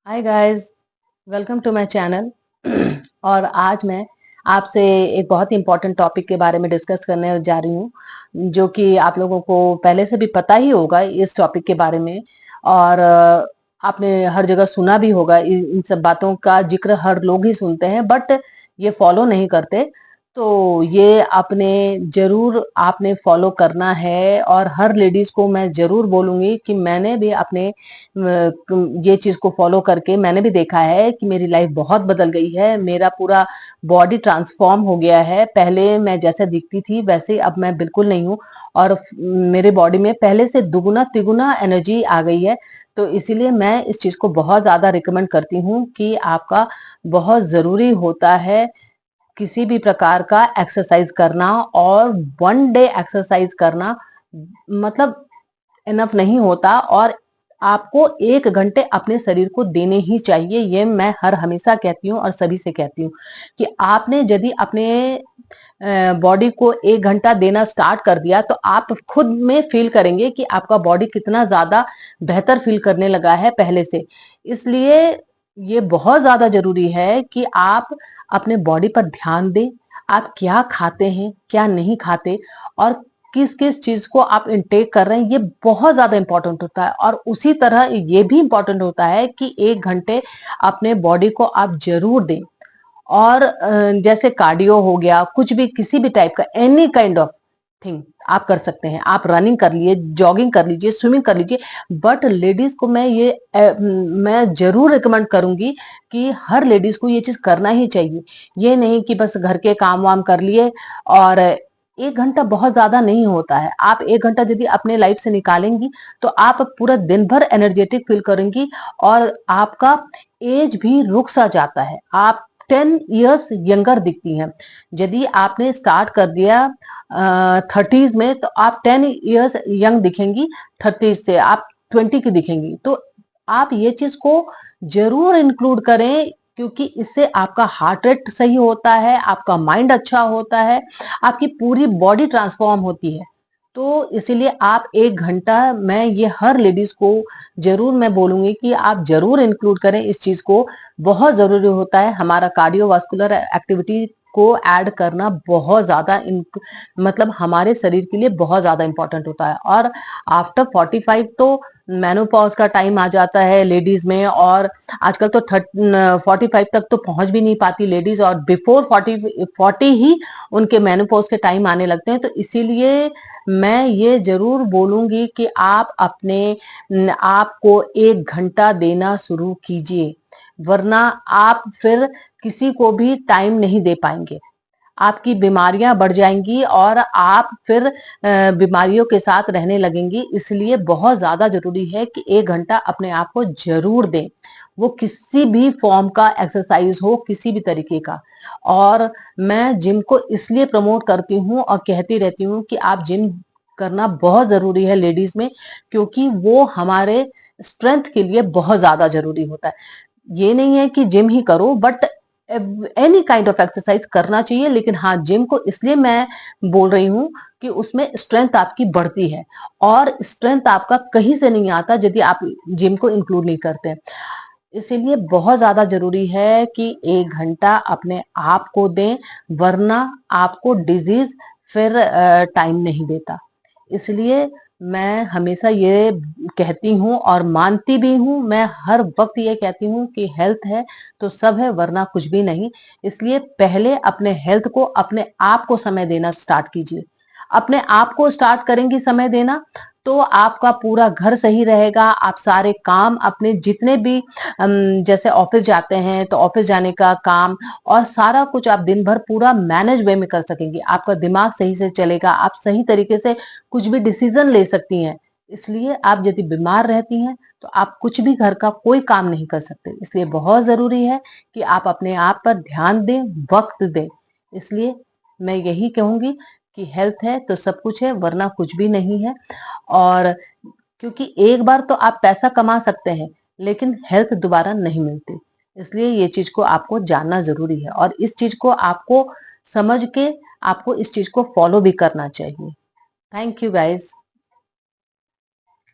Hi guys, welcome to my channel. और आज मैं आपसे एक बहुत ही इम्पोर्टेंट टॉपिक के बारे में डिस्कस करने जा रही हूँ, जो कि आप लोगों को पहले से भी पता ही होगा इस टॉपिक के बारे में। और आपने हर जगह सुना भी होगा, इन सब बातों का जिक्र हर लोग ही सुनते हैं, बट ये फॉलो नहीं करते। तो ये अपने जरूर आपने फॉलो करना है। और हर लेडीज को मैं जरूर बोलूंगी कि मैंने भी अपने ये चीज को फॉलो करके मैंने भी देखा है कि मेरी लाइफ बहुत बदल गई है। मेरा पूरा बॉडी ट्रांसफॉर्म हो गया है। पहले मैं जैसे दिखती थी वैसे अब मैं बिल्कुल नहीं हूँ। और मेरे बॉडी में पहले से दुगुना तिगुना एनर्जी आ गई है। तो इसीलिए मैं इस चीज को बहुत ज्यादा रिकमेंड करती हूँ कि आपका बहुत जरूरी होता है किसी भी प्रकार का एक्सरसाइज करना। और वन डे एक्सरसाइज करना मतलब इनफ नहीं होता। और आपको 1 घंटे अपने शरीर को देने ही चाहिए। ये मैं हर हमेशा कहती हूँ और सभी से कहती हूँ कि आपने यदि अपने बॉडी को 1 घंटा देना स्टार्ट कर दिया तो आप खुद में फील करेंगे कि आपका बॉडी कितना ज्यादा बेहतर फील करने लगा है पहले से। इसलिए ये बहुत ज्यादा जरूरी है कि आप अपने बॉडी पर ध्यान दें। आप क्या खाते हैं, क्या नहीं खाते, और किस किस चीज को आप इनटेक कर रहे हैं, ये बहुत ज्यादा इंपॉर्टेंट होता है। और उसी तरह ये भी इंपॉर्टेंट होता है कि 1 घंटे अपने बॉडी को आप जरूर दें। और जैसे कार्डियो हो गया, कुछ भी किसी भी टाइप का एनी काइंड ऑफ थिंग आप कर सकते हैं। आप रनिंग कर लिए, जॉगिंग कर लीजिए, स्विमिंग कर लीजिए। बट लेडीज को मैं जरूर रिकमेंड करूंगी कि हर लेडीज को ये चीज करना ही चाहिए। ये नहीं कि बस घर के काम वाम कर लिए। और 1 घंटा बहुत ज्यादा नहीं होता है। आप 1 घंटा यदि अपने लाइफ से निकालेंगी तो आप पूरा दिन भर एनर्जेटिक फील करेंगी। और आपका एज भी रुक सा जाता है। आप 10 इयर्स यंगर दिखती हैं। यदि आपने स्टार्ट कर दिया 30s में तो आप 10 इयर्स यंग दिखेंगी। 30s से आप 20 की दिखेंगी। तो आप ये चीज को जरूर इंक्लूड करें, क्योंकि इससे आपका हार्ट रेट सही होता है, आपका माइंड अच्छा होता है, आपकी पूरी बॉडी ट्रांसफॉर्म होती है। तो इसीलिए आप 1 घंटा, मैं ये हर लेडीज को जरूर मैं बोलूंगी कि आप जरूर इंक्लूड करें इस चीज को। बहुत जरूरी होता है। हमारा कार्डियोवास्कुलर एक्टिविटी को ऐड करना बहुत ज्यादा मतलब हमारे शरीर के लिए बहुत ज्यादा इंपॉर्टेंट होता है। और आफ्टर 45 तो मेनोपॉज का टाइम आ जाता है लेडीज में। और आजकल तो 45 तक तो पहुंच भी नहीं पाती लेडीज, और बिफोर 40 ही उनके मेनोपॉज के टाइम आने लगते हैं। तो इसीलिए मैं ये जरूर बोलूंगी कि आप अपने आप को 1 घंटा देना शुरू कीजिए, वरना आप फिर किसी को भी टाइम नहीं दे पाएंगे। आपकी बीमारियां बढ़ जाएंगी और आप फिर बीमारियों के साथ रहने लगेंगी। इसलिए बहुत ज्यादा जरूरी है कि 1 घंटा अपने आप को जरूर दें। वो किसी भी फॉर्म का एक्सरसाइज हो, किसी भी तरीके का। और मैं जिम को इसलिए प्रमोट करती हूँ और कहती रहती हूँ कि आप जिम करना बहुत जरूरी है लेडीज में, क्योंकि वो हमारे स्ट्रेंथ के लिए बहुत ज्यादा जरूरी होता है। ये नहीं है कि जिम ही करो, but any kind of exercise करना चाहिए। लेकिन हाँ, जिम को इसलिए मैं बोल रही हूँ कि उसमें स्ट्रेंथ आपकी बढ़ती है। और स्ट्रेंथ आपका कहीं से नहीं आता यदि आप जिम को इंक्लूड नहीं करते। इसीलिए बहुत ज्यादा जरूरी है कि 1 घंटा अपने आप को दें, वरना आपको डिजीज फिर टाइम नहीं देता। इसलिए मैं हमेशा ये कहती हूँ और मानती भी हूँ। मैं हर वक्त ये कहती हूँ कि हेल्थ है तो सब है, वरना कुछ भी नहीं। इसलिए पहले अपने हेल्थ को, अपने आप को समय देना स्टार्ट कीजिए। अपने आप को स्टार्ट करेंगी समय देना तो आपका पूरा घर सही रहेगा। आप सारे काम अपने जितने भी जैसे ऑफिस जाते हैं तो ऑफिस जाने का काम और सारा कुछ आप दिन भर पूरा मैनेज वे में कर सकेंगे। आपका दिमाग सही से चलेगा, आप सही तरीके से कुछ भी डिसीजन ले सकती हैं। इसलिए आप यदि बीमार रहती हैं तो आप कुछ भी घर का कोई काम नहीं कर सकते। इसलिए बहुत जरूरी है कि आप अपने आप पर ध्यान दें, वक्त दें। इसलिए मैं यही कहूंगी कि हेल्थ है तो सब कुछ है, वरना कुछ भी नहीं है। और क्योंकि एक बार तो आप पैसा कमा सकते हैं, लेकिन हेल्थ दोबारा नहीं मिलती। इसलिए ये चीज को आपको जानना जरूरी है और इस चीज को आपको समझ के आपको इस चीज को फॉलो भी करना चाहिए। Thank you guys.